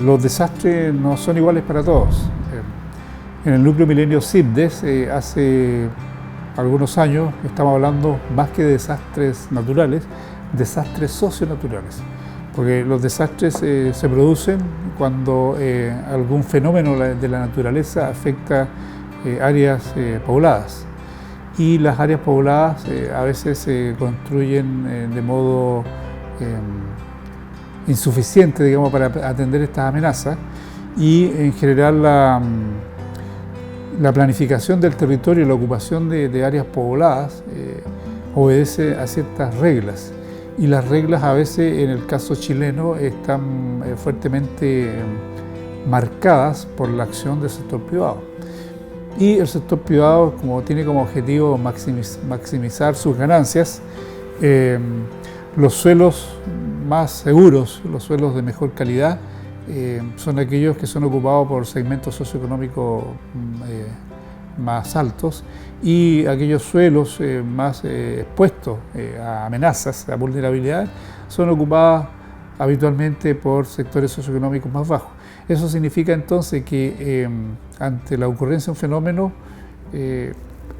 los desastres no son iguales para todos. En el núcleo Milenio CIPDES, hace algunos años, estamos hablando más que de desastres naturales, desastres socionaturales. Porque los desastres se producen cuando algún fenómeno de la naturaleza afecta áreas pobladas. Y las áreas pobladas a veces se construyen de modo insuficiente, digamos, para atender estas amenazas, y en general la planificación del territorio y la ocupación de áreas pobladas obedece a ciertas reglas, y las reglas a veces en el caso chileno están fuertemente marcadas por la acción del sector privado. Y el sector privado, como tiene como objetivo maximizar sus ganancias, los suelos más seguros, los suelos de mejor calidad, son aquellos que son ocupados por segmentos socioeconómicos más altos, y aquellos suelos más expuestos a amenazas, a vulnerabilidades, son ocupados habitualmente por sectores socioeconómicos más bajos. Eso significa entonces que ante la ocurrencia de un fenómeno,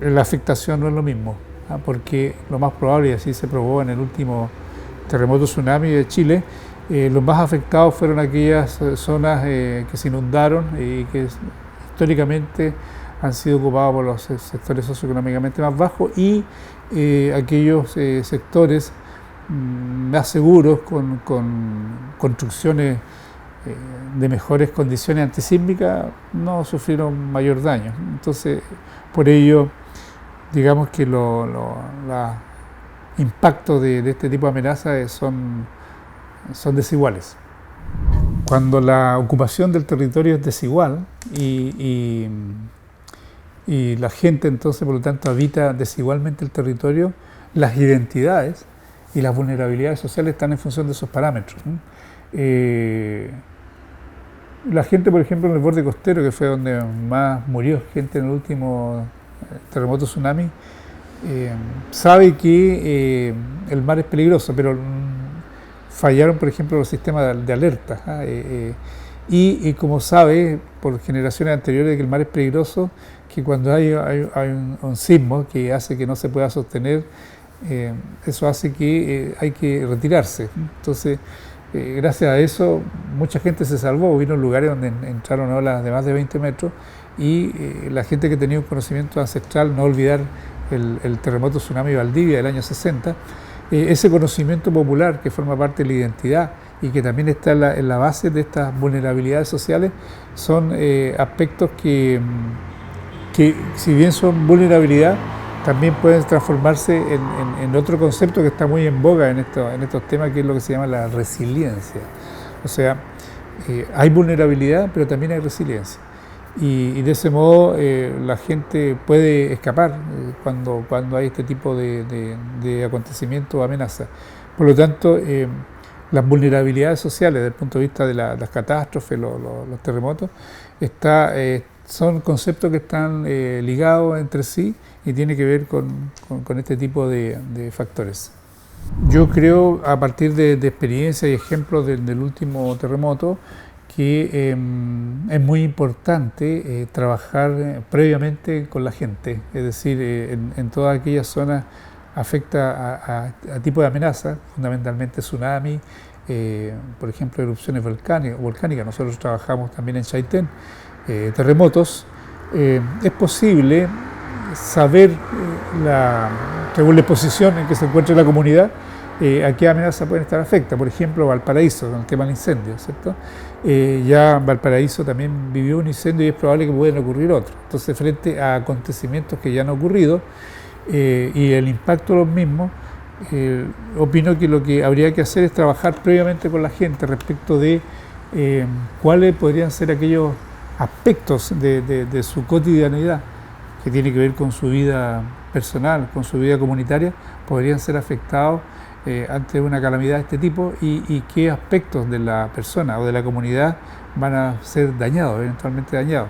la afectación no es lo mismo, porque lo más probable, y así se probó en el último terremoto tsunami de Chile, los más afectados fueron aquellas zonas que se inundaron y que históricamente han sido ocupados por los sectores socioeconómicamente más bajos, y aquellos sectores más seguros, con construcciones de mejores condiciones antisísmicas, no sufrieron mayor daño. Entonces, por ello, digamos que los impactos de este tipo de amenazas son desiguales. Cuando la ocupación del territorio es desigual y la gente entonces, por lo tanto, habita desigualmente el territorio, las identidades y las vulnerabilidades sociales están en función de esos parámetros. La gente, por ejemplo, en el borde costero, que fue donde más murió gente en el último terremoto tsunami, sabe que el mar es peligroso, pero fallaron, por ejemplo, los sistemas de alerta. Y como sabe por generaciones anteriores que el mar es peligroso, que cuando hay un sismo que hace que no se pueda sostener, eso hace que hay que retirarse. Entonces, gracias a eso, mucha gente se salvó. Vino lugares donde entraron olas de más de 20 metros, y la gente que tenía un conocimiento ancestral, no olvidar el terremoto tsunami Valdivia del año 60, ese conocimiento popular que forma parte de la identidad y que también está en la base de estas vulnerabilidades sociales, son aspectos que si bien son vulnerabilidad, también pueden transformarse en otro concepto que está muy en boga en estos temas, que es lo que se llama la resiliencia. O sea, hay vulnerabilidad, pero también hay resiliencia. Y de ese modo la gente puede escapar cuando hay este tipo de acontecimientos o amenazas. Por lo tanto, las vulnerabilidades sociales desde el punto de vista de las catástrofes, los terremotos, son conceptos que están ligados entre sí, y tiene que ver con este tipo de factores. Yo creo, a partir de experiencias y ejemplos del último terremoto, que es muy importante trabajar previamente con la gente, es decir, en todas aquellas zonas afecta a tipo de amenaza, fundamentalmente tsunami, por ejemplo, erupciones volcánicas. Nosotros trabajamos también en Chaitén, terremotos. Es posible saber, según la posición en que se encuentra la comunidad, a qué amenazas pueden estar afectadas. Por ejemplo, Valparaíso, con el tema del incendio, ¿cierto? Ya Valparaíso también vivió un incendio y es probable que puedan ocurrir otros. Entonces, frente a acontecimientos que ya han ocurrido y el impacto de los mismos, opino que lo que habría que hacer es trabajar previamente con la gente respecto de cuáles podrían ser aquellos aspectos de su cotidianidad que tiene que ver con su vida personal, con su vida comunitaria, podrían ser afectados ante una calamidad de este tipo, y qué aspectos de la persona o de la comunidad van a ser dañados, eventualmente dañados.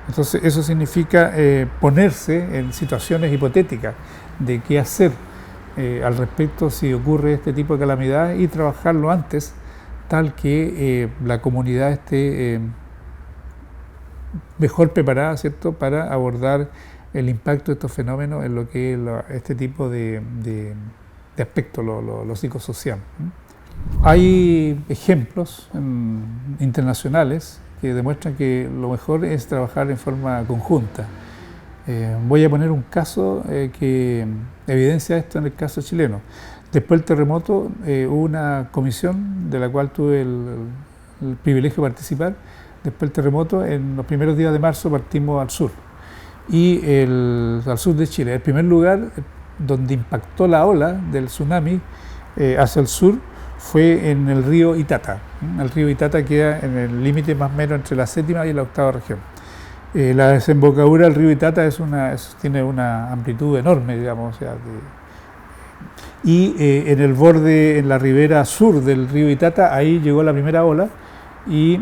Entonces, eso significa ponerse en situaciones hipotéticas de qué hacer al respecto si ocurre este tipo de calamidad, y trabajarlo antes tal que la comunidad esté mejor preparada, ¿cierto?, para abordar el impacto de estos fenómenos en lo que es este tipo de aspectos, lo psicosocial. Hay ejemplos internacionales que demuestran que lo mejor es trabajar en forma conjunta. Voy a poner un caso que evidencia esto en el caso chileno. Después del terremoto hubo una comisión de la cual tuve el privilegio de participar. Después del terremoto, en los primeros días de marzo partimos al sur, al sur de Chile. El primer lugar donde impactó la ola del tsunami hacia el sur fue en el río Itata. El río Itata queda en el límite más o menos entre la 7ª y la 8ª región. La desembocadura del río Itata tiene una amplitud enorme, digamos. O sea, en el borde, en la ribera sur del río Itata, ahí llegó la primera ola y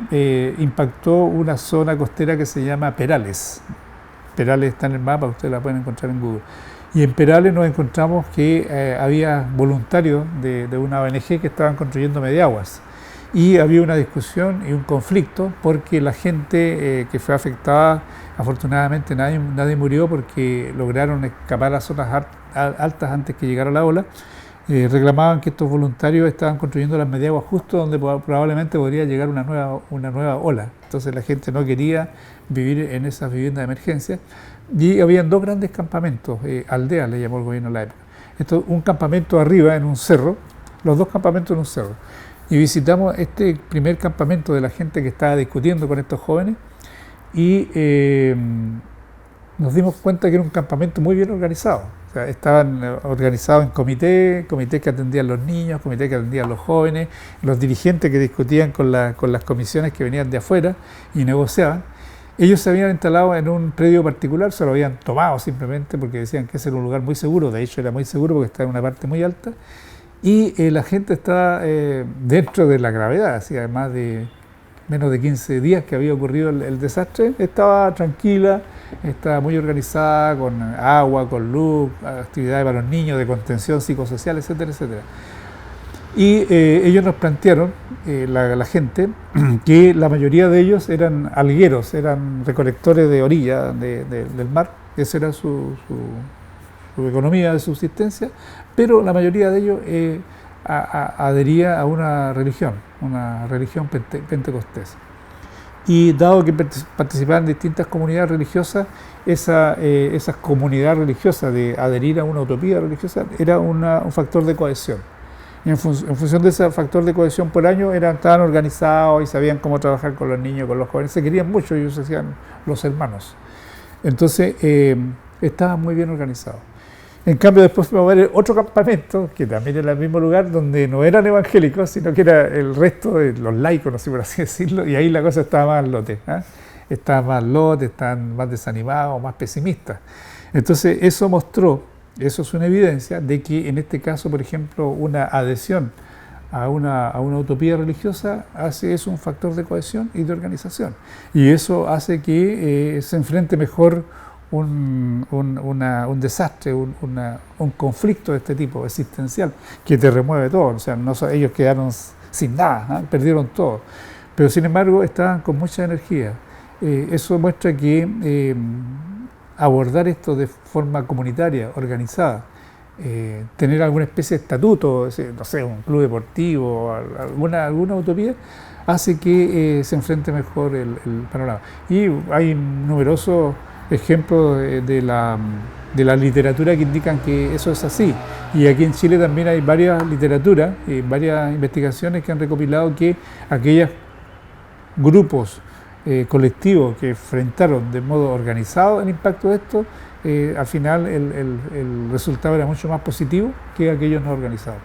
impactó una zona costera que se llama Perales. Perales está en el mapa, ustedes la pueden encontrar en Google. Y en Perales nos encontramos que había voluntarios de una ONG que estaban construyendo mediaguas. Y había una discusión y un conflicto porque la gente que fue afectada, afortunadamente nadie murió porque lograron escapar a zonas altas antes que llegara la ola. Reclamaban que estos voluntarios estaban construyendo las mediaguas justo donde probablemente podría llegar una nueva ola. Entonces la gente no quería vivir en esas viviendas de emergencia. Y habían dos grandes campamentos, aldeas le llamó el gobierno en la época. Un campamento arriba en un cerro, los dos campamentos en un cerro. Y visitamos este primer campamento de la gente que estaba discutiendo con estos jóvenes y nos dimos cuenta que era un campamento muy bien organizado. O sea, estaban organizados en comités que atendían los niños, comités que atendían los jóvenes, los dirigentes que discutían con las comisiones que venían de afuera y negociaban. Ellos se habían instalado en un predio particular, se lo habían tomado simplemente porque decían que ese era un lugar muy seguro, de hecho era muy seguro porque estaba en una parte muy alta. Y la gente estaba dentro de la gravedad, así, además de menos de 15 días que había ocurrido el desastre, estaba tranquila, estaba muy organizada, con agua, con luz, actividades para los niños, de contención psicosocial, etcétera, etcétera. Y ellos nos plantearon, la gente, que la mayoría de ellos eran algueros, eran recolectores de orilla del mar, esa era su economía de subsistencia, pero la mayoría de ellos adhería a una religión pentecostés. Y dado que participaban en distintas comunidades religiosas, esa comunidad religiosa de adherir a una utopía religiosa era un factor de cohesión. Y en función de ese factor de cohesión por año estaban organizados y sabían cómo trabajar con los niños, con los jóvenes, se querían mucho, ellos se hacían los hermanos. Entonces estaban muy bien organizados. En cambio, después fuimos a ver otro campamento, que también era el mismo lugar, donde no eran evangélicos, sino que era el resto de los laicos, no sé por así decirlo, y ahí la cosa estaba más al lote. Estaban más desanimados, más pesimistas. Entonces, eso es una evidencia de que en este caso, por ejemplo, una adhesión a una utopía religiosa es un factor de cohesión y de organización. Y eso hace que se enfrente mejor un desastre, un conflicto de este tipo, existencial, que te remueve todo. O sea, ellos quedaron sin nada, perdieron todo. Pero sin embargo, estaban con mucha energía. Eso muestra que abordar esto de forma comunitaria, organizada, tener alguna especie de estatuto, no sé, un club deportivo, alguna utopía, hace que se enfrente mejor el panorama. Y hay numerosos ejemplos de la literatura que indican que eso es así. Y aquí en Chile también hay varias literaturas, varias investigaciones que han recopilado que aquellos grupos colectivos que enfrentaron de modo organizado el impacto de esto, al final el resultado era mucho más positivo que aquellos no organizados.